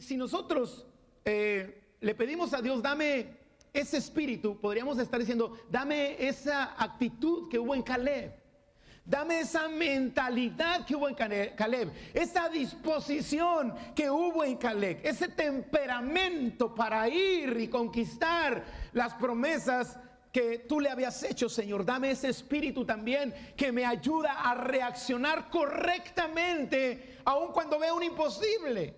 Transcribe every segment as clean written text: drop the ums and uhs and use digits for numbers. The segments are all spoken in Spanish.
si nosotros le pedimos a Dios, dame ese espíritu, podríamos estar diciendo, dame esa actitud que hubo en Caleb. Dame esa mentalidad que hubo en Caleb, esa disposición que hubo en Caleb, ese temperamento para ir y conquistar las promesas que tú le habías hecho, Señor. Dame ese espíritu también que me ayuda a reaccionar correctamente, aun cuando vea un imposible,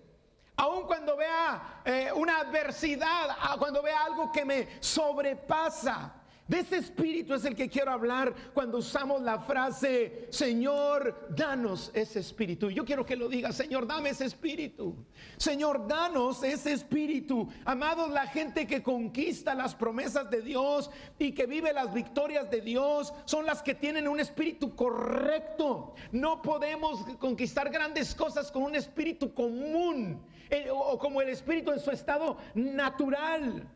aun cuando vea una adversidad, cuando vea algo que me sobrepasa. De ese espíritu es el que quiero hablar cuando usamos la frase, Señor, danos ese espíritu. Yo quiero que lo diga, Señor, dame ese espíritu. Señor, danos ese espíritu. Amados, la gente que conquista las promesas de Dios y que vive las victorias de Dios son las que tienen un espíritu correcto. No podemos conquistar grandes cosas con un espíritu común o como el espíritu en su estado natural.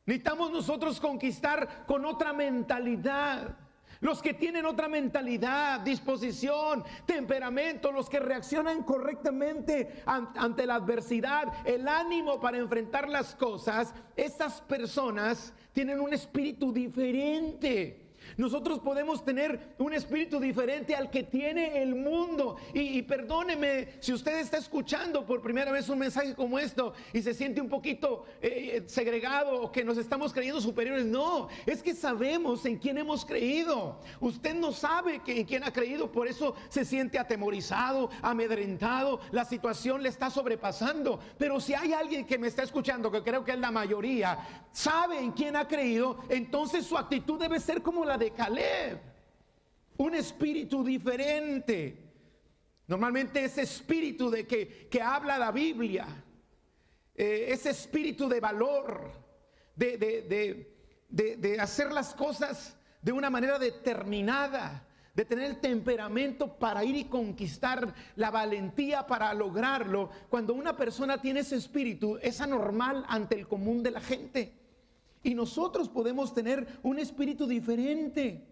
Necesitamos nosotros conquistar con otra mentalidad. Los que tienen otra mentalidad, disposición, temperamento, los que reaccionan correctamente ante la adversidad, el ánimo para enfrentar las cosas, esas personas tienen un espíritu diferente. Nosotros podemos tener un espíritu diferente al que tiene el mundo. Y perdóneme si usted está escuchando por primera vez un mensaje como esto y se siente un poquito segregado o que nos estamos creyendo superiores. No, es que sabemos en quién hemos creído. Usted no sabe en quién ha creído, por eso se siente atemorizado, amedrentado. La situación le está sobrepasando. Pero si hay alguien que me está escuchando, que creo que es la mayoría, sabe en quién ha creído, entonces su actitud debe ser como la de Caleb, un espíritu diferente. Normalmente ese espíritu de que habla la Biblia, ese espíritu de valor, de hacer las cosas de una manera determinada, de tener el temperamento para ir y conquistar, la valentía para lograrlo. Cuando una persona tiene ese espíritu, es anormal ante el común de la gente. Y nosotros podemos tener un espíritu diferente.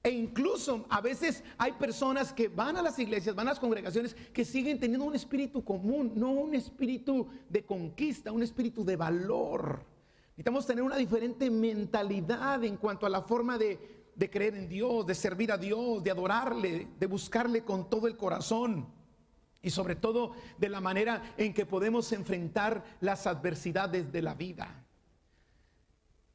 E incluso a veces hay personas que van a las iglesias, van a las congregaciones, que siguen teniendo un espíritu común, no un espíritu de conquista, un espíritu de valor. Necesitamos tener una diferente mentalidad en cuanto a la forma de creer en Dios, de servir a Dios, de adorarle, de buscarle con todo el corazón. Y sobre todo de la manera en que podemos enfrentar las adversidades de la vida.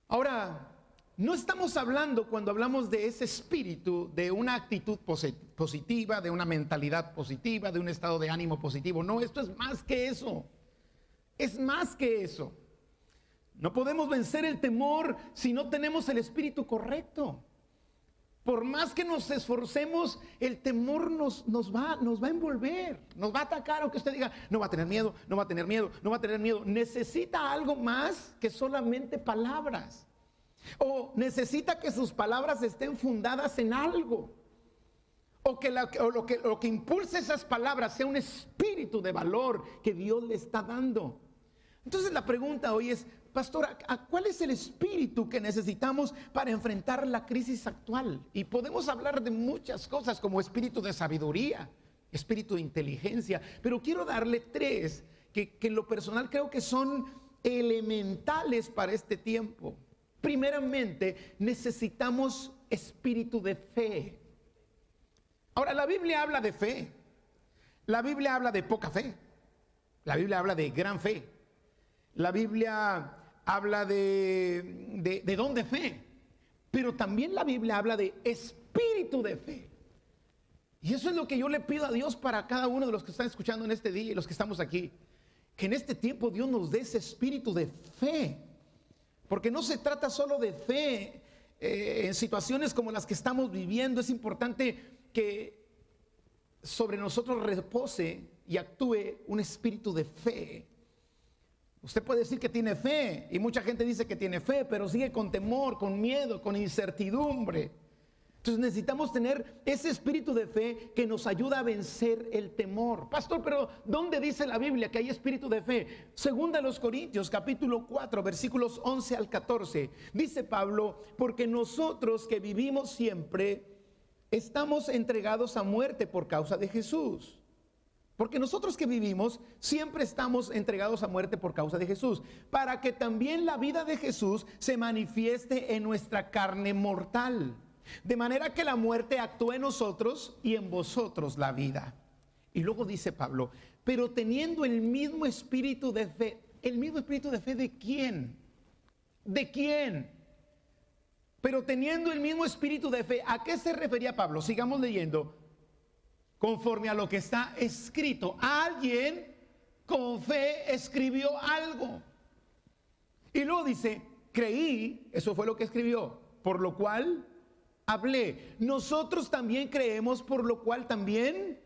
Ahora, no estamos hablando, cuando hablamos de ese espíritu, de una actitud positiva, de una mentalidad positiva, de un estado de ánimo positivo. No, esto es más que eso. Es más que eso. No podemos vencer el temor si no tenemos el espíritu correcto. Por más que nos esforcemos, el temor nos va a envolver, nos va a atacar, aunque usted diga, no va a tener miedo, no va a tener miedo, no va a tener miedo. Necesita algo más que solamente palabras. O necesita que sus palabras estén fundadas en algo. O que lo que impulse esas palabras sea un espíritu de valor que Dios le está dando. Entonces la pregunta hoy es, pastor, ¿cuál es el espíritu que necesitamos para enfrentar la crisis actual? Y podemos hablar de muchas cosas como espíritu de sabiduría, espíritu de inteligencia, pero quiero darle tres que en lo personal creo que son elementales para este tiempo. Primeramente, necesitamos espíritu de fe. Ahora, la Biblia habla de fe, la Biblia habla de poca fe, la Biblia habla de gran fe, la Biblia habla de don de fe, pero también la Biblia habla de espíritu de fe. Y eso es lo que yo le pido a Dios para cada uno de los que están escuchando en este día y los que estamos aquí, que en este tiempo Dios nos dé ese espíritu de fe, porque no se trata solo de fe en situaciones como las que estamos viviendo. Es importante que sobre nosotros repose y actúe un espíritu de fe. Usted puede decir que tiene fe, y mucha gente dice que tiene fe, pero sigue con temor, con miedo, con incertidumbre. Entonces necesitamos tener ese espíritu de fe que nos ayuda a vencer el temor. Pastor, pero ¿dónde dice la Biblia que hay espíritu de fe? Segunda a los Corintios, capítulo 4, versículos 11 al 14. Dice Pablo, porque nosotros que vivimos siempre estamos entregados a muerte por causa de Jesús, Porque nosotros que vivimos siempre estamos entregados a muerte por causa de Jesús, para que también la vida de Jesús se manifieste en nuestra carne mortal, de manera que la muerte actúe en nosotros y en vosotros la vida. Y luego dice Pablo, pero teniendo el mismo espíritu de fe. ¿El mismo espíritu de fe de quién? ¿De quién? Pero teniendo el mismo espíritu de fe, ¿a qué se refería Pablo? Sigamos leyendo. Conforme a lo que está escrito, alguien con fe escribió algo. Y luego dice, creí, eso fue lo que escribió, por lo cual hablé. Nosotros también creemos, por lo cual también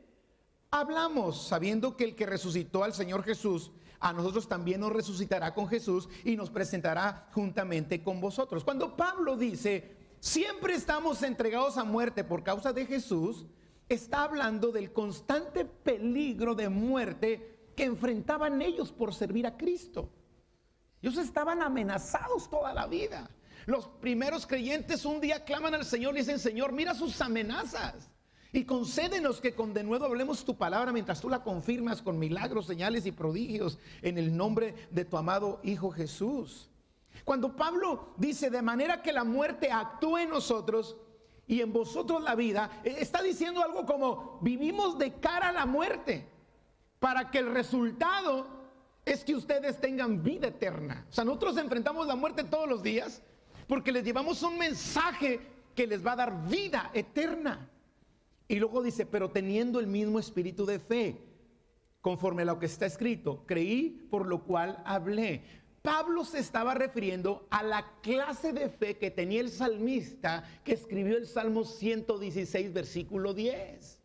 hablamos, sabiendo que el que resucitó al Señor Jesús, a nosotros también nos resucitará con Jesús y nos presentará juntamente con vosotros. Cuando Pablo dice, siempre estamos entregados a muerte por causa de Jesús, está hablando del constante peligro de muerte que enfrentaban ellos por servir a Cristo. Ellos estaban amenazados toda la vida. Los primeros creyentes un día claman al Señor y dicen, Señor, mira sus amenazas y concédenos que con denuedo hablemos tu palabra mientras tú la confirmas con milagros, señales y prodigios en el nombre de tu amado Hijo Jesús. Cuando Pablo dice, de manera que la muerte actúe en nosotros y en vosotros la vida, está diciendo algo como, vivimos de cara a la muerte para que el resultado es que ustedes tengan vida eterna. O sea, nosotros enfrentamos la muerte todos los días porque les llevamos un mensaje que les va a dar vida eterna. Y luego dice, pero teniendo el mismo espíritu de fe, conforme a lo que está escrito, creí, por lo cual hablé. Pablo se estaba refiriendo a la clase de fe que tenía el salmista que escribió el Salmo 116, versículo 10.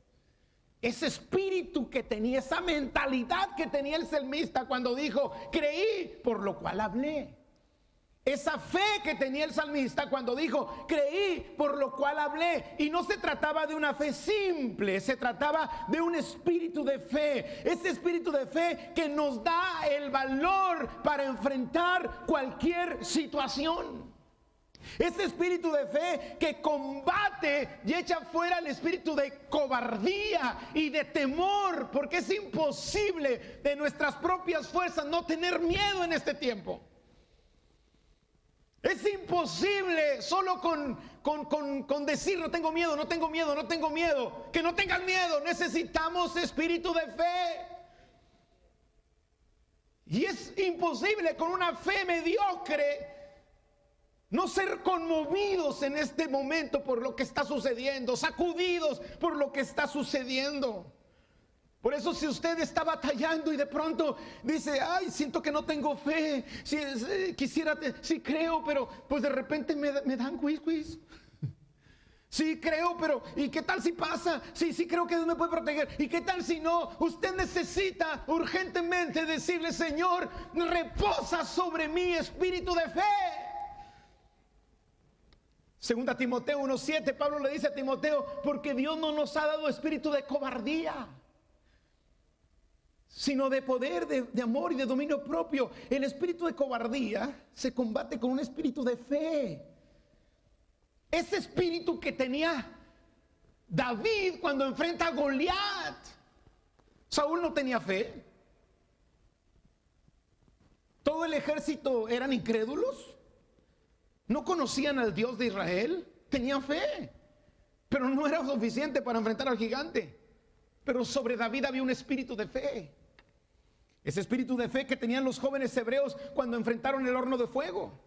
Ese espíritu que tenía, esa mentalidad que tenía el salmista cuando dijo, creí, por lo cual hablé. Esa fe que tenía el salmista cuando dijo, creí, por lo cual hablé. Y no se trataba de una fe simple, se trataba de un espíritu de fe. Ese espíritu de fe que nos da el valor para enfrentar cualquier situación. Ese espíritu de fe que combate y echa fuera el espíritu de cobardía y de temor, porque es imposible de nuestras propias fuerzas no tener miedo en este tiempo. Es imposible solo con decir no tengo miedo, no tengo miedo, no tengo miedo. Que no tengan miedo, necesitamos espíritu de fe. Y es imposible con una fe mediocre no ser conmovidos en este momento por lo que está sucediendo, sacudidos por lo que está sucediendo. Por eso si usted está batallando y de pronto dice, ay, siento que no tengo fe, quisiera, sí creo, pero pues de repente me dan quiz. Sí creo, pero ¿y qué tal si pasa? Sí creo que Dios me puede proteger. ¿Y qué tal si no? Usted necesita urgentemente decirle, Señor, reposa sobre mí espíritu de fe. Segunda Timoteo 1:7, Pablo le dice a Timoteo, porque Dios no nos ha dado espíritu de cobardía, sino de poder, de amor y de dominio propio. El espíritu de cobardía se combate con un espíritu de fe. Ese espíritu que tenía David cuando enfrenta a Goliat. Saúl no tenía fe. Todo el ejército eran incrédulos. No conocían al Dios de Israel. Tenían fe, pero no era suficiente para enfrentar al gigante. Pero sobre David había un espíritu de fe. Ese espíritu de fe que tenían los jóvenes hebreos cuando enfrentaron el horno de fuego.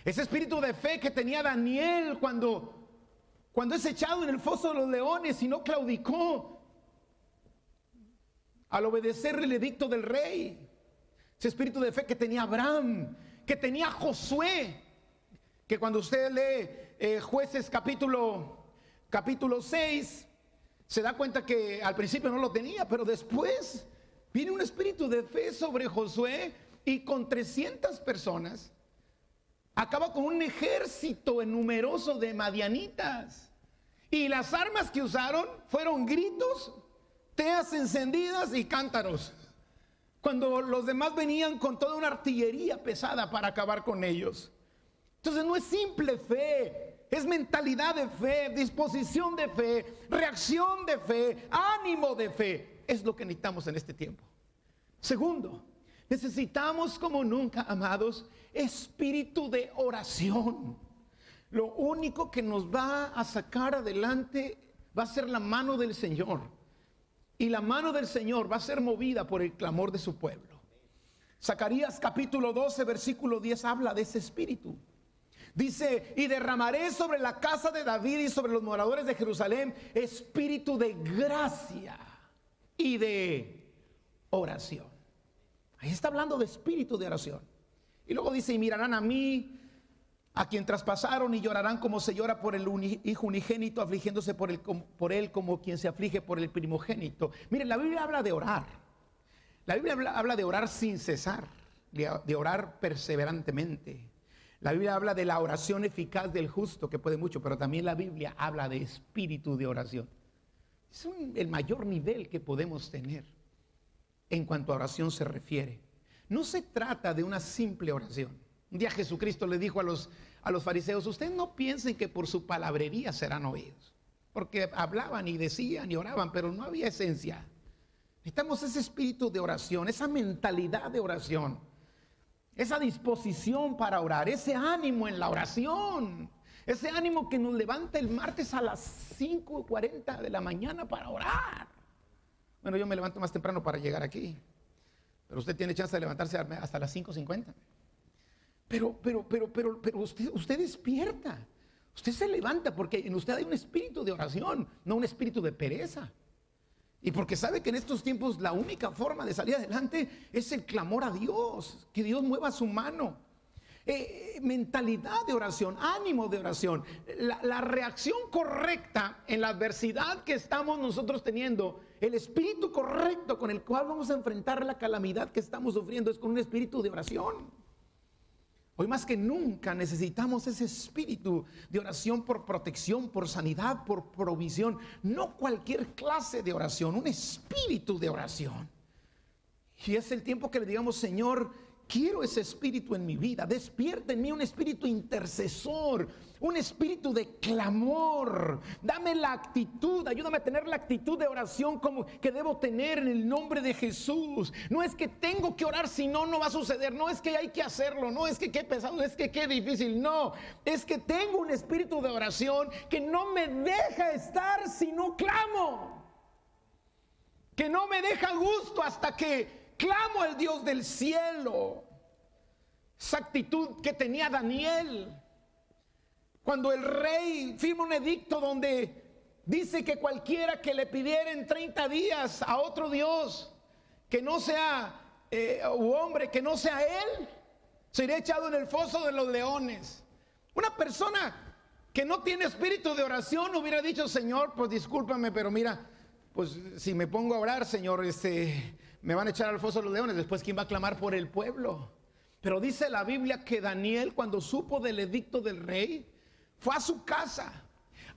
Ese espíritu de fe que tenía Daniel cuando es echado en el foso de los leones y no claudicó al obedecer el edicto del rey. Ese espíritu de fe que tenía Abraham, que tenía Josué, que cuando usted lee Jueces capítulo 6, se da cuenta que al principio no lo tenía, pero después viene un espíritu de fe sobre Josué y con 300 personas acaba con un ejército numeroso de madianitas. Y las armas que usaron fueron gritos, teas encendidas y cántaros, cuando los demás venían con toda una artillería pesada para acabar con ellos. Entonces no es simple fe, es mentalidad de fe, disposición de fe, reacción de fe, ánimo de fe. es lo que necesitamos en este tiempo. Segundo, necesitamos como nunca, amados, espíritu de oración. Lo único que nos va a sacar adelante va a ser la mano del Señor. Y la mano del Señor va a ser movida por el clamor de su pueblo. Zacarías capítulo 12, versículo 10 habla de ese espíritu. Dice, y derramaré sobre la casa de David y sobre los moradores de Jerusalén espíritu de gracia y de oración. Ahí está hablando de espíritu de oración. Y luego dice, y mirarán a mí, a quien traspasaron, y llorarán como se llora por el hijo unigénito, afligiéndose por él como quien se aflige por el primogénito. Miren, la Biblia habla de orar. La Biblia habla de orar sin cesar, de orar perseverantemente. La Biblia habla de la oración eficaz del justo, que puede mucho, pero también la Biblia habla de espíritu de oración. Es el mayor nivel que podemos tener en cuanto a oración se refiere. No se trata de una simple oración. Un día Jesucristo le dijo a los fariseos, ustedes no piensen que por su palabrería serán oídos, porque hablaban y decían y oraban, pero no había esencia. Necesitamos ese espíritu de oración, esa mentalidad de oración, esa disposición para orar, ese ánimo en la oración, ese ánimo que nos levanta el martes a las 5:40 de la mañana para orar. Bueno, yo me levanto más temprano para llegar aquí, pero usted tiene chance de levantarse hasta las 5:50. Pero usted despierta, usted se levanta porque en usted hay un espíritu de oración, no un espíritu de pereza. Y porque sabe que en estos tiempos la única forma de salir adelante es el clamor a Dios, que Dios mueva su mano. Mentalidad de oración, ánimo de oración, la reacción correcta en la adversidad que estamos nosotros teniendo, el espíritu correcto con el cual vamos a enfrentar la calamidad que estamos sufriendo es con un espíritu de oración. Hoy más que nunca necesitamos ese espíritu de oración por protección, por sanidad, por provisión. No cualquier clase de oración, un espíritu de oración. Y es el tiempo que le digamos, Señor, quiero ese espíritu en mi vida. Despierta en mí un espíritu intercesor, un espíritu de clamor. Dame la actitud, ayúdame a tener la actitud de oración como que debo tener en el nombre de Jesús. No es que tengo que orar, si no, no va a suceder. No es que hay que hacerlo, no es que qué pesado, no es que qué difícil. No, es que tengo un espíritu de oración que no me deja estar si no clamo. Que no me deja gusto hasta que clamo al Dios del cielo. Esa actitud que tenía Daniel cuando el rey firma un edicto donde dice que cualquiera que le pidiera en 30 días a otro Dios que no sea hombre, que no sea él, sería echado en el foso de los leones. Una persona que no tiene espíritu de oración hubiera dicho, Señor, pues discúlpame, pero mira, pues si me pongo a orar, Señor, me van a echar al foso de los leones. Después, ¿quién va a clamar por el pueblo? Pero dice la Biblia que Daniel, cuando supo del edicto del rey, fue a su casa,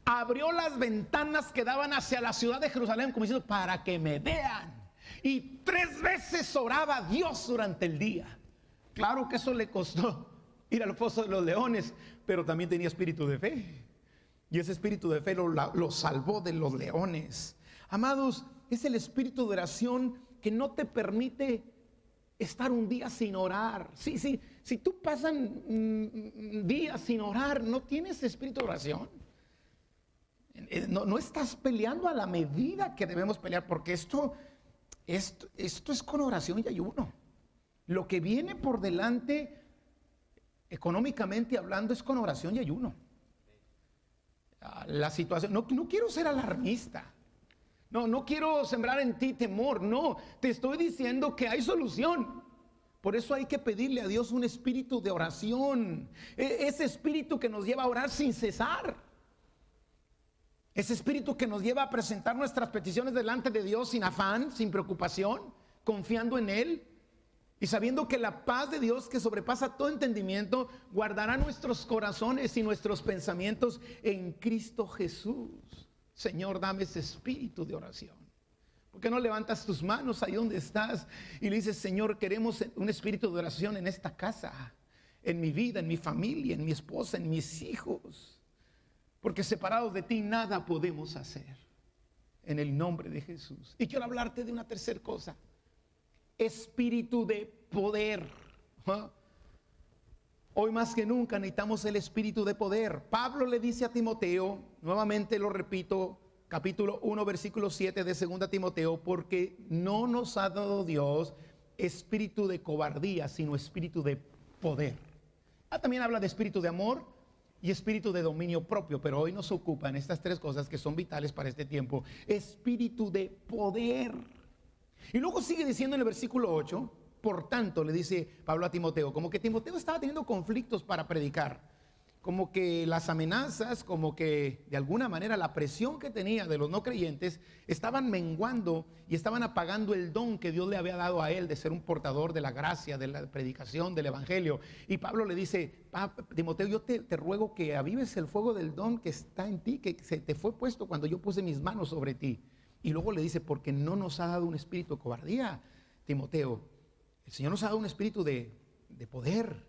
abrió las ventanas que daban hacia la ciudad de Jerusalén, como diciendo, para que me vean. Y 3 veces oraba a Dios durante el día. Claro que eso le costó ir al foso de los leones, pero también tenía espíritu de fe. Y ese espíritu de fe lo salvó de los leones. Amados, es el espíritu de oración que no te permite estar un día sin orar. Si tú pasan días sin orar, no tienes espíritu de oración. No estás peleando a la medida que debemos pelear, porque esto es con oración y ayuno. Lo que viene por delante, económicamente hablando, es con oración y ayuno. La situación, no quiero ser alarmista. No quiero sembrar en ti temor. No, te estoy diciendo que hay solución. Por eso hay que pedirle a Dios un espíritu de oración. Ese espíritu que nos lleva a orar sin cesar. Ese espíritu que nos lleva a presentar nuestras peticiones delante de Dios sin afán, sin preocupación, confiando en Él y sabiendo que la paz de Dios, que sobrepasa todo entendimiento, guardará nuestros corazones y nuestros pensamientos en Cristo Jesús. Señor, dame ese espíritu de oración. ¿Por qué no levantas tus manos ahí donde estás y le dices, Señor, queremos un espíritu de oración en esta casa, en mi vida, en mi familia, en mi esposa, en mis hijos? Porque separados de ti nada podemos hacer. en el nombre de Jesús. Y quiero hablarte de una tercera cosa: espíritu de poder. Hoy más que nunca necesitamos el espíritu de poder. Pablo le dice a Timoteo, nuevamente lo repito, capítulo 1, versículo 7 de 2 Timoteo, porque no nos ha dado Dios espíritu de cobardía, sino espíritu de poder. También habla de espíritu de amor y espíritu de dominio propio, pero hoy nos ocupan estas tres cosas que son vitales para este tiempo: espíritu de poder. Y luego sigue diciendo en el versículo 8, por tanto, le dice Pablo a Timoteo, como que Timoteo estaba teniendo conflictos para predicar, como que las amenazas, como que de alguna manera la presión que tenía de los no creyentes estaban menguando y estaban apagando el don que Dios le había dado a él de ser un portador de la gracia, de la predicación del evangelio. Y Pablo le dice: Timoteo, yo te ruego que avives el fuego del don que está en ti, que se te fue puesto cuando yo puse mis manos sobre ti. Y luego le dice: porque no nos ha dado un espíritu de cobardía, Timoteo. El Señor nos ha dado un espíritu de poder,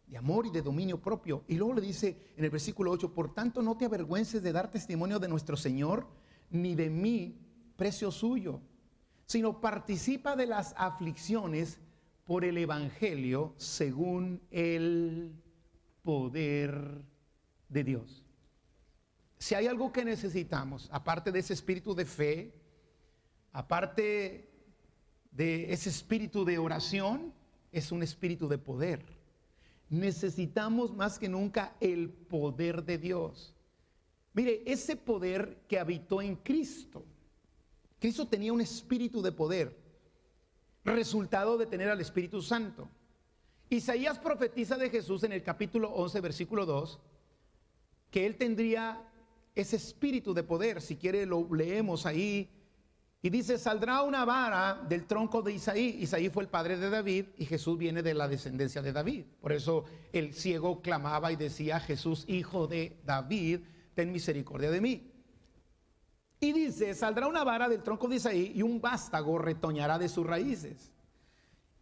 de amor y de dominio propio. Y luego le dice en el versículo 8: por tanto, no te avergüences de dar testimonio de nuestro Señor, ni de mí, precio suyo, sino participa de las aflicciones por el evangelio según el poder de Dios. Si hay algo que necesitamos, aparte de ese espíritu de fe, aparte de ese espíritu de oración, es un espíritu de poder. Necesitamos más que nunca el poder de Dios. Mire, ese poder que habitó en Cristo. Cristo tenía un espíritu de poder, resultado de tener al Espíritu Santo. Isaías profetiza de Jesús en el capítulo 11, versículo 2, que él tendría ese espíritu de poder. Si quiere lo leemos ahí. Y dice: saldrá una vara del tronco de Isaí. Isaí fue el padre de David y Jesús viene de la descendencia de David. Por eso el ciego clamaba y decía: Jesús, hijo de David, ten misericordia de mí. Y dice: saldrá una vara del tronco de Isaí y un vástago retoñará de sus raíces.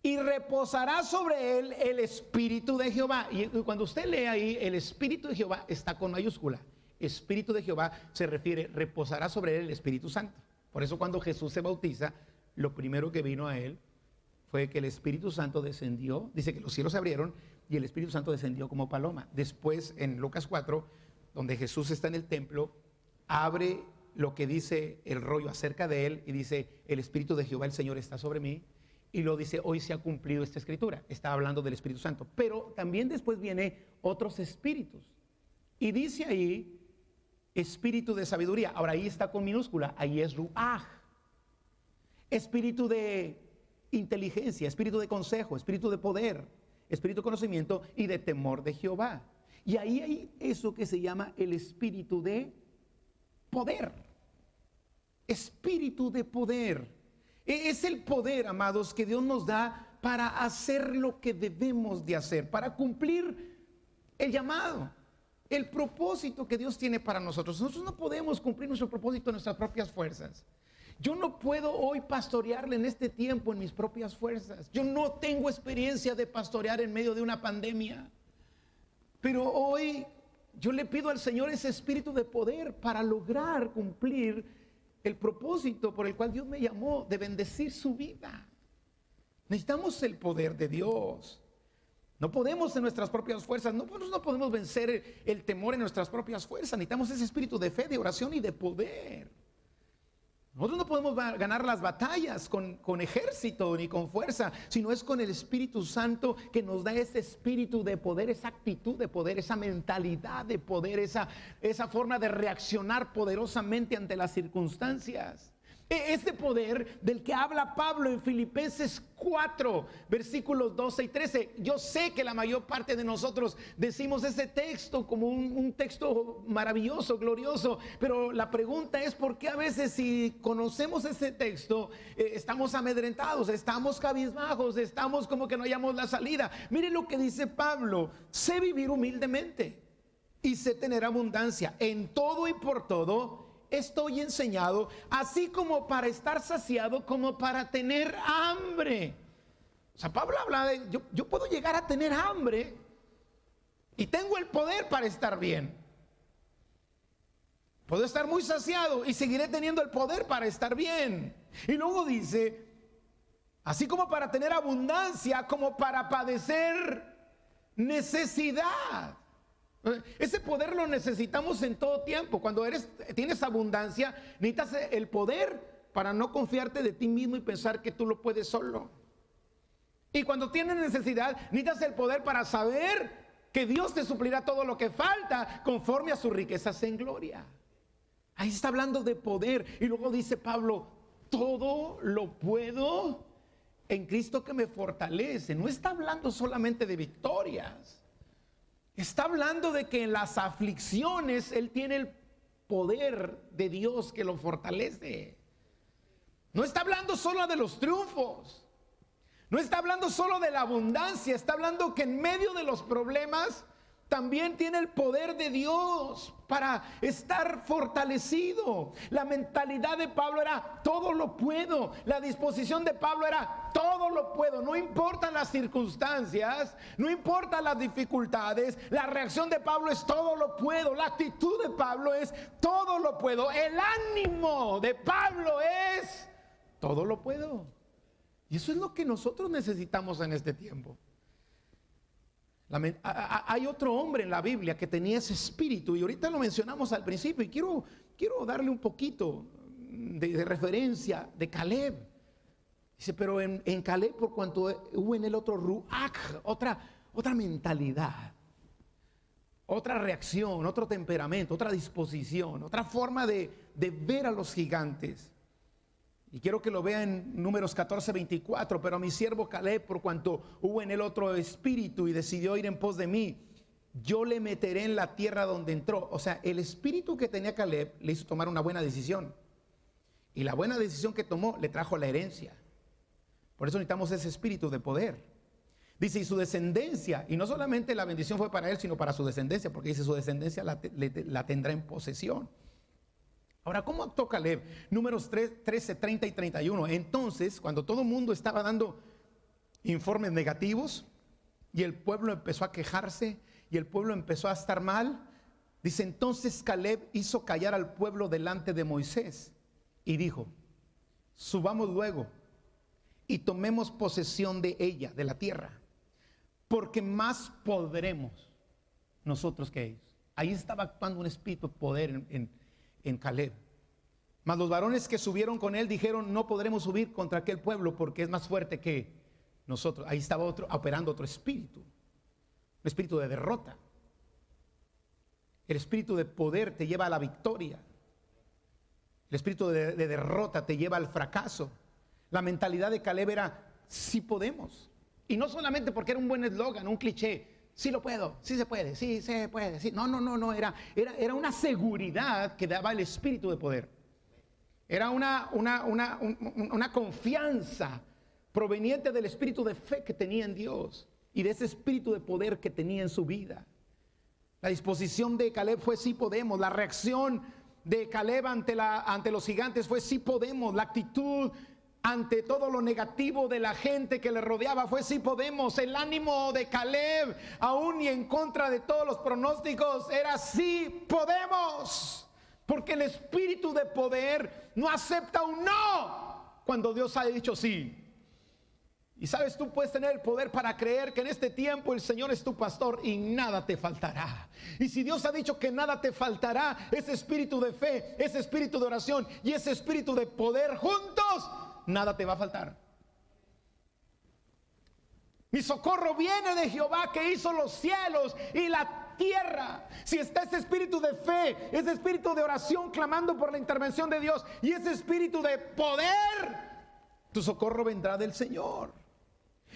Y reposará sobre él el espíritu de Jehová. Y cuando usted lee ahí, el espíritu de Jehová está con mayúscula. Espíritu de Jehová se refiere, reposará sobre él el Espíritu Santo. Por eso cuando Jesús se bautiza, lo primero que vino a él fue que el Espíritu Santo descendió. Dice que los cielos se abrieron y el Espíritu Santo descendió como paloma. Después en Lucas 4, donde Jesús está en el templo, abre lo que dice el rollo acerca de él y dice: el Espíritu de Jehová el Señor está sobre mí. Y lo dice: hoy se ha cumplido esta escritura. Está hablando del Espíritu Santo. Pero también después viene otros espíritus. Y dice ahí: espíritu de sabiduría. Ahora ahí está con minúscula, ahí es ruaj. Espíritu de inteligencia, espíritu de consejo, espíritu de poder, espíritu de conocimiento y de temor de Jehová. Y ahí hay eso que se llama el espíritu de poder. Espíritu de poder. Es el poder, amados, que Dios nos da para hacer lo que debemos de hacer, para cumplir el llamado, el propósito que Dios tiene para nosotros. Nosotros no podemos cumplir nuestro propósito en nuestras propias fuerzas. Yo no puedo hoy pastorearle en este tiempo en mis propias fuerzas. Yo no tengo experiencia de pastorear en medio de una pandemia. Pero hoy yo le pido al Señor ese espíritu de poder para lograr cumplir el propósito por el cual Dios me llamó, de bendecir su vida. Necesitamos el poder de Dios. No podemos en nuestras propias fuerzas, no podemos vencer el temor en nuestras propias fuerzas. Necesitamos ese espíritu de fe, de oración y de poder. Nosotros no podemos ganar las batallas con ejército ni con fuerza, sino es con el Espíritu Santo que nos da ese espíritu de poder, esa actitud de poder, esa mentalidad de poder, esa forma de reaccionar poderosamente ante las circunstancias. Ese poder del que habla Pablo en Filipenses 4, versículos 12 y 13. Yo sé que la mayor parte de nosotros decimos ese texto como un texto maravilloso, glorioso, pero la pregunta es: ¿por qué a veces, si conocemos ese texto, estamos amedrentados, estamos cabizbajos, estamos como que no hallamos la salida? Mire lo que dice Pablo: sé vivir humildemente y sé tener abundancia en todo y por todo. Estoy enseñado, así como para estar saciado, como para tener hambre. O sea, Pablo habla de, yo puedo llegar a tener hambre y tengo el poder para estar bien. Puedo estar muy saciado y seguiré teniendo el poder para estar bien. Y luego dice, así como para tener abundancia, como para padecer necesidad. Ese poder lo necesitamos en todo tiempo. Cuando tienes abundancia, necesitas el poder para no confiarte de ti mismo y pensar que tú lo puedes solo. Y cuando tienes necesidad, necesitas el poder para saber que Dios te suplirá todo lo que falta conforme a sus riquezas en gloria. Ahí está hablando de poder. Y luego dice Pablo, todo lo puedo en Cristo que me fortalece. No está hablando solamente de victorias. Está hablando de que en las aflicciones Él tiene el poder de Dios que lo fortalece. No está hablando solo de los triunfos. No está hablando solo de la abundancia. Está hablando que en medio de los problemas también tiene el poder de Dios para estar fortalecido. La mentalidad de Pablo era todo lo puedo. La disposición de Pablo era todo lo puedo. No importan las circunstancias, no importan las dificultades. La reacción de Pablo es todo lo puedo. La actitud de Pablo es todo lo puedo. El ánimo de Pablo es todo lo puedo. Y eso es lo que nosotros necesitamos en este tiempo. Hay otro hombre en la Biblia que tenía ese espíritu y ahorita lo mencionamos al principio y quiero darle un poquito de referencia de Caleb. Dice, pero en Caleb, por cuanto hubo en el otro ruach, otra mentalidad, otra reacción, otro temperamento, otra disposición, otra forma de ver a los gigantes. Y quiero que lo vea en Números 14:24. Pero a mi siervo Caleb, por cuanto hubo en él otro espíritu y decidió ir en pos de mí, yo le meteré en la tierra donde entró. O sea, el espíritu que tenía Caleb le hizo tomar una buena decisión. Y la buena decisión que tomó le trajo la herencia. Por eso necesitamos ese espíritu de poder. Dice, y su descendencia, y no solamente la bendición fue para él, sino para su descendencia, porque dice su descendencia la tendrá en posesión. Ahora, ¿cómo actuó Caleb? Números 13, 30 y 31. Entonces, cuando todo el mundo estaba dando informes negativos y el pueblo empezó a quejarse y el pueblo empezó a estar mal, dice, entonces Caleb hizo callar al pueblo delante de Moisés y dijo, subamos luego y tomemos posesión de ella, de la tierra, porque más podremos nosotros que ellos. Ahí estaba actuando un espíritu de poder en Caleb. Mas los varones que subieron con él dijeron, no podremos subir contra aquel pueblo porque es más fuerte que nosotros. Ahí estaba operando otro espíritu, un espíritu de derrota. El espíritu de poder te lleva a la victoria. El espíritu de derrota te lleva al fracaso. La mentalidad de Caleb era, sí podemos. Y no solamente porque era un buen eslogan, un cliché. Sí lo puedo, sí se puede, sí se puede. Sí. No, era una seguridad que daba el espíritu de poder. Era una confianza proveniente del espíritu de fe que tenía en Dios y de ese espíritu de poder que tenía en su vida. La disposición de Caleb fue sí podemos. La reacción de Caleb ante los gigantes fue sí podemos. La actitud ante todo lo negativo de la gente que le rodeaba fue sí podemos. El ánimo de Caleb, aún y en contra de todos los pronósticos, era sí podemos. Porque el espíritu de poder no acepta un no cuando Dios ha dicho sí. Y sabes, tú puedes tener el poder para creer que en este tiempo el Señor es tu pastor y nada te faltará. Y si Dios ha dicho que nada te faltará, ese espíritu de fe, ese espíritu de oración y ese espíritu de poder juntos, nada te va a faltar. Mi socorro viene de Jehová que hizo los cielos y la tierra. Si está ese espíritu de fe, ese espíritu de oración clamando por la intervención de Dios y ese espíritu de poder, tu socorro vendrá del Señor.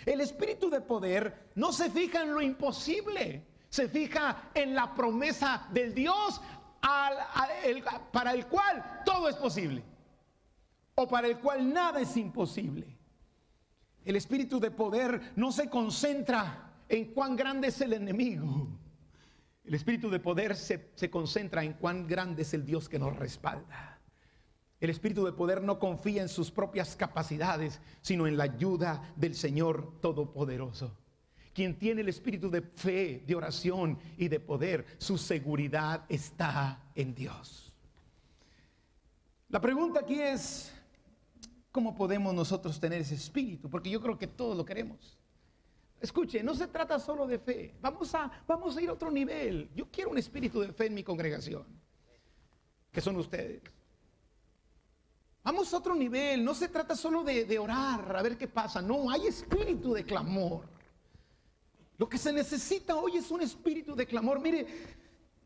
El espíritu de poder no se fija en lo imposible, se fija en la promesa del Dios para el cual todo es posible, o para el cual nada es imposible. El espíritu de poder no se concentra en cuán grande es el enemigo. El espíritu de poder se concentra en cuán grande es el Dios que nos respalda. El espíritu de poder no confía en sus propias capacidades, sino en la ayuda del Señor Todopoderoso. Quien tiene el espíritu de fe, de oración y de poder, su seguridad está en Dios. La pregunta aquí es, ¿cómo podemos nosotros tener ese espíritu? Porque yo creo que todos lo queremos. Escuche, no se trata solo de fe. Vamos a ir a otro nivel. Yo quiero un espíritu de fe en mi congregación, que son ustedes. Vamos a otro nivel. No se trata solo de orar, a ver qué pasa. No, hay espíritu de clamor. Lo que se necesita hoy es un espíritu de clamor. Mire,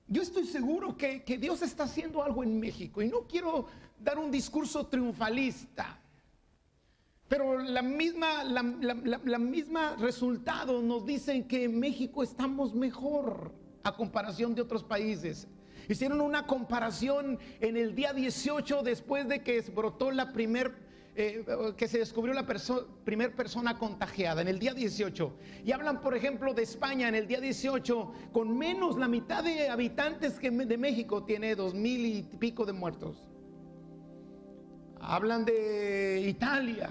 yo estoy seguro que Dios está haciendo algo en México. Y no quiero dar un discurso triunfalista. Pero la misma resultado nos dicen que en México estamos mejor a comparación de otros países. Hicieron una comparación en el día 18 después de que brotó que se descubrió la primera persona contagiada, en el día 18. Y hablan, por ejemplo, de España en el día 18, con menos la mitad de habitantes que de México, tiene 2,000 y pico de muertos. Hablan de Italia,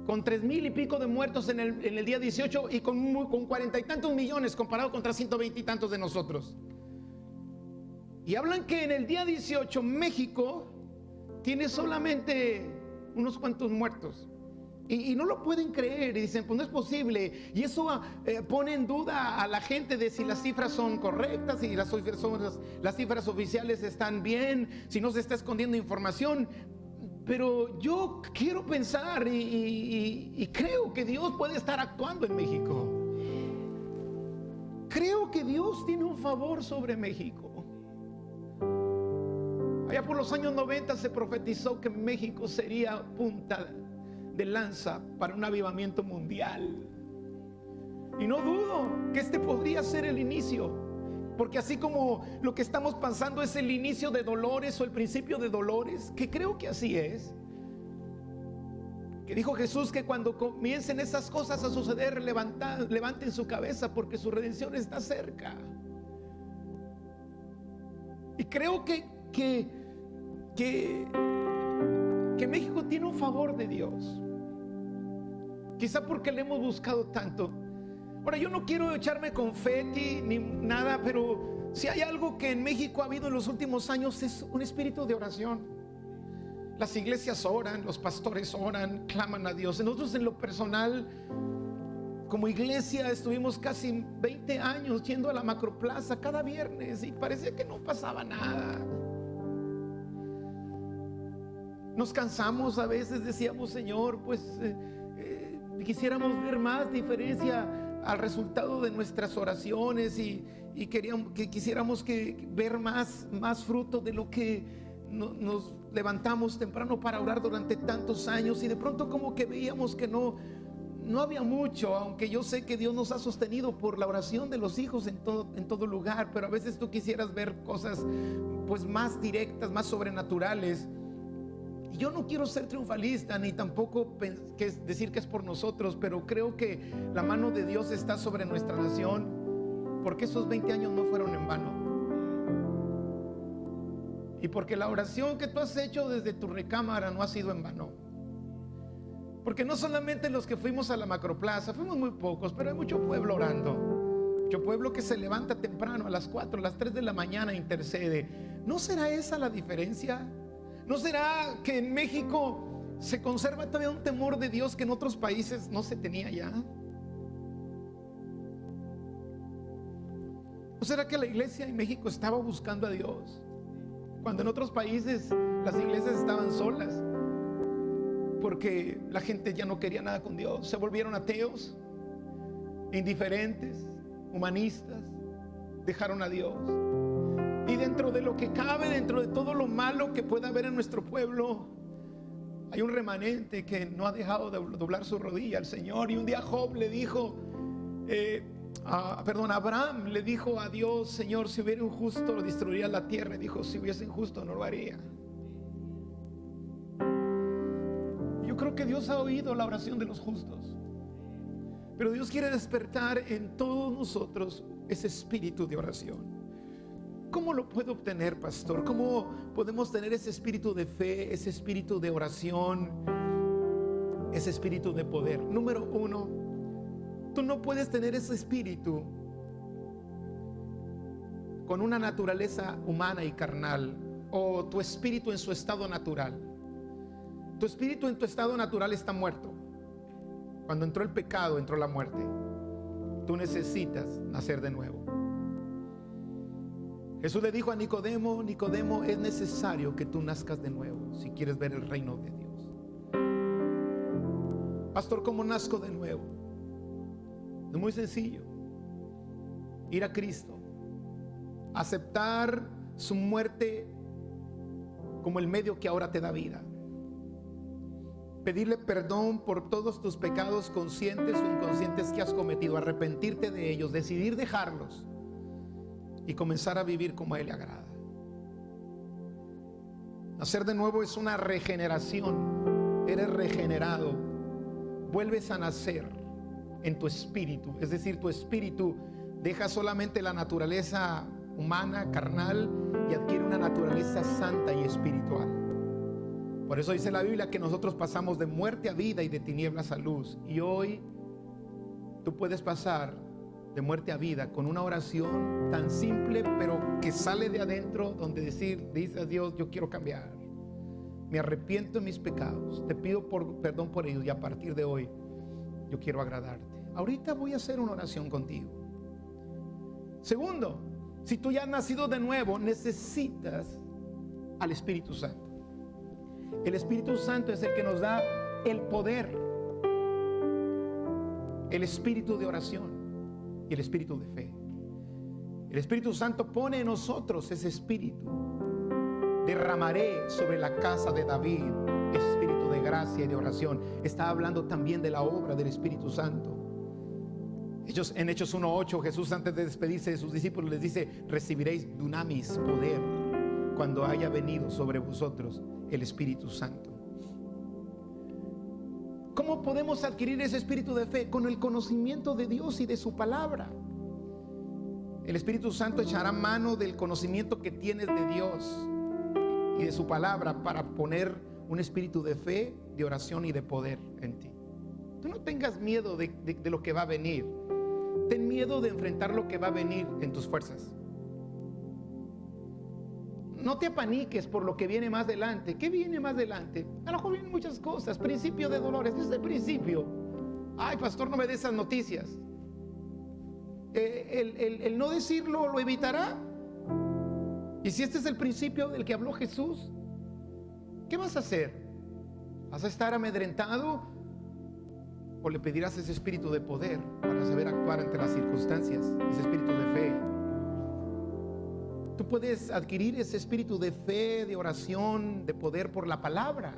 con 3,000 y pico de muertos en el día 18 y con 40 y tantos millones comparado contra 120 y tantos de nosotros. Y hablan que en el día 18 México tiene solamente unos cuantos muertos. Y no lo pueden creer y dicen, pues no es posible. Y eso pone en duda a la gente de si las cifras son correctas, si las cifras oficiales están bien, si no se está escondiendo información. Pero yo quiero pensar y creo que Dios puede estar actuando en México. Creo que Dios tiene un favor sobre México. Allá por los años 90 se profetizó que México sería punta de lanza para un avivamiento mundial. Y no dudo que este podría ser el inicio. Porque así como lo que estamos pasando es el inicio de dolores o el principio de dolores, que creo que así es, que dijo Jesús que cuando comiencen esas cosas a suceder, levanten su cabeza porque su redención está cerca. Y creo que México tiene un favor de Dios, quizá porque le hemos buscado tanto. Ahora, yo no quiero echarme confeti ni nada, pero si hay algo que en México ha habido en los últimos años es un espíritu de oración. Las iglesias oran, los pastores oran, claman a Dios. Nosotros en lo personal, como iglesia, estuvimos casi 20 años yendo a la Macroplaza cada viernes y parecía que no pasaba nada. Nos cansamos a veces, decíamos, Señor, pues quisiéramos ver más diferencia al resultado de nuestras oraciones y quisiéramos ver más fruto de lo que nos levantamos temprano para orar durante tantos años, y de pronto como que veíamos que no había mucho, aunque yo sé que Dios nos ha sostenido por la oración de los hijos en todo lugar, pero a veces tú quisieras ver cosas pues más directas, más sobrenaturales. Yo no quiero ser triunfalista ni tampoco decir que es por nosotros, pero creo que la mano de Dios está sobre nuestra nación, porque esos 20 años no fueron en vano. Y porque la oración que tú has hecho desde tu recámara no ha sido en vano. Porque no solamente los que fuimos a la Macroplaza, fuimos muy pocos, pero hay mucho pueblo orando. Mucho pueblo que se levanta temprano a las 4, a las 3 de la mañana, intercede. ¿No será esa la diferencia? ¿No será que en México se conserva todavía un temor de Dios que en otros países no se tenía ya? ¿No será que la iglesia en México estaba buscando a Dios cuando en otros países las iglesias estaban solas? Porque la gente ya no quería nada con Dios, se volvieron ateos, indiferentes, humanistas, dejaron a Dios. Y dentro de lo que cabe, dentro de todo lo malo que pueda haber en nuestro pueblo, hay un remanente que no ha dejado de doblar su rodilla al Señor. Y un día Job le dijo, Abraham le dijo a Dios, Señor, si hubiera un justo lo destruiría la tierra. Y dijo, si hubiese un justo no lo haría. Yo creo que Dios ha oído la oración de los justos, pero Dios quiere despertar en todos nosotros ese espíritu de oración. ¿Cómo lo puedo obtener, pastor? ¿Cómo podemos tener ese espíritu de fe, ese espíritu de oración, ese espíritu de poder? Número uno, tú no puedes tener ese espíritu con una naturaleza humana y carnal. o tu espíritu en su estado natural. Tu espíritu en tu estado natural está muerto. Cuando entró el pecado, entró la muerte. Tú necesitas nacer de nuevo. Jesús le dijo a Nicodemo: Nicodemo, es necesario que tú nazcas de nuevo si quieres ver el reino de Dios. Pastor, ¿cómo nazco de nuevo? Es muy sencillo. Ir a Cristo, aceptar su muerte como el medio que ahora te da vida, pedirle perdón por todos tus pecados conscientes o inconscientes que has cometido, arrepentirte de ellos, decidir dejarlos y comenzar a vivir como a Él le agrada. Nacer de nuevo es una regeneración. Eres regenerado, vuelves a nacer en tu espíritu, es decir, tu espíritu deja solamente la naturaleza humana, carnal, y adquiere una naturaleza santa y espiritual. Por eso dice la Biblia que nosotros pasamos de muerte a vida y de tinieblas a luz. Y hoy tú puedes pasar de muerte a vida con una oración tan simple, pero que sale de adentro, donde dice a Dios: yo quiero cambiar, me arrepiento de mis pecados, te pido perdón por ellos, y a partir de hoy yo quiero agradarte. Ahorita voy a hacer una oración contigo. Segundo, si tú ya has nacido de nuevo, necesitas al Espíritu Santo. El Espíritu Santo es el que nos da el poder, el espíritu de oración y el espíritu de fe. El Espíritu Santo pone en nosotros ese espíritu. Derramaré sobre la casa de David espíritu de gracia y de oración. Está hablando también de la obra del Espíritu Santo. En Hechos 1:8, Jesús, antes de despedirse de sus discípulos, les dice: recibiréis dunamis, poder, cuando haya venido sobre vosotros el Espíritu Santo. ¿Cómo podemos adquirir ese espíritu de fe? Con el conocimiento de Dios y de su palabra. El Espíritu Santo echará mano del conocimiento que tienes de Dios y de su palabra para poner un espíritu de fe, de oración y de poder en ti. Tú no tengas miedo de lo que va a venir. Ten miedo de enfrentar lo que va a venir en tus fuerzas. No te apaniques por lo que viene más adelante. ¿Qué viene más adelante? A lo mejor vienen muchas cosas. Principio de dolores. Ese es el principio. Ay, pastor, no me des esas noticias. El no decirlo lo evitará. Y si este es el principio del que habló Jesús, ¿qué vas a hacer? ¿Vas a estar amedrentado? ¿O le pedirás ese espíritu de poder para saber actuar ante las circunstancias? Ese espíritu de fe. Tú puedes adquirir ese espíritu de fe, de oración, de poder por la palabra.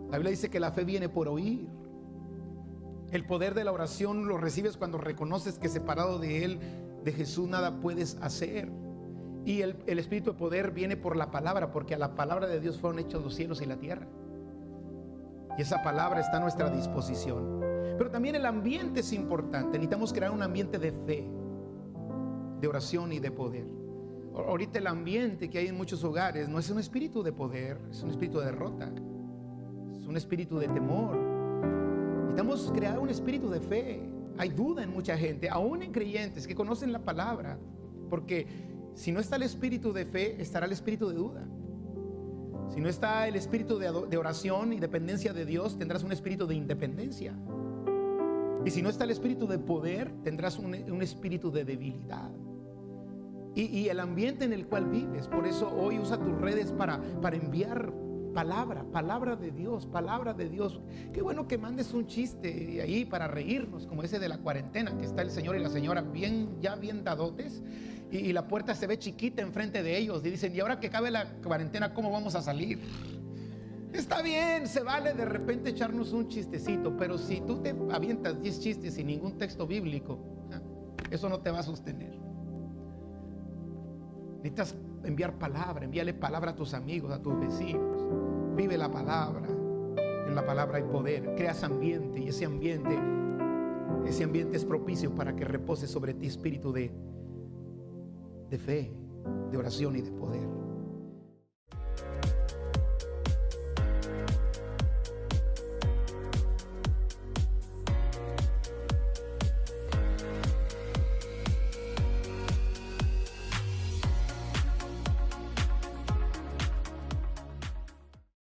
La Biblia dice que la fe viene por oír. El poder de la oración lo recibes cuando reconoces que separado de Él, de Jesús, nada puedes hacer. Y el espíritu de poder viene por la palabra, porque a la palabra de Dios fueron hechos los cielos y la tierra. Y esa palabra está a nuestra disposición. Pero también el ambiente es importante. Necesitamos crear un ambiente de fe, de oración y de poder. Ahorita el ambiente que hay en muchos hogares no es un espíritu de poder, es un espíritu de derrota, es un espíritu de temor. Necesitamos crear un espíritu de fe. Hay duda en mucha gente, aún en creyentes que conocen la palabra, porque si no está el espíritu de fe, estará el espíritu de duda. Si no está el espíritu de oración y dependencia de Dios, tendrás un espíritu de independencia. Y si no está el espíritu de poder, tendrás un espíritu de debilidad. Y el ambiente en el cual vives. Por eso hoy usa tus redes para enviar palabra de Dios, palabra de Dios. Qué bueno que mandes un chiste ahí para reírnos, como ese de la cuarentena, que está el señor y la señora bien dadotes, y la puerta se ve chiquita enfrente de ellos, y dicen: y ahora que acabe la cuarentena, ¿cómo vamos a salir? Está bien, se vale de repente echarnos un chistecito, pero si tú te avientas 10 chistes sin ningún texto bíblico, eso no te va a sostener. Necesitas enviar palabra, envíale palabra a tus amigos, a tus vecinos. Vive la palabra. En la palabra hay poder. Creas ambiente, y ese ambiente es propicio para que repose sobre ti espíritu de fe, de oración y de poder.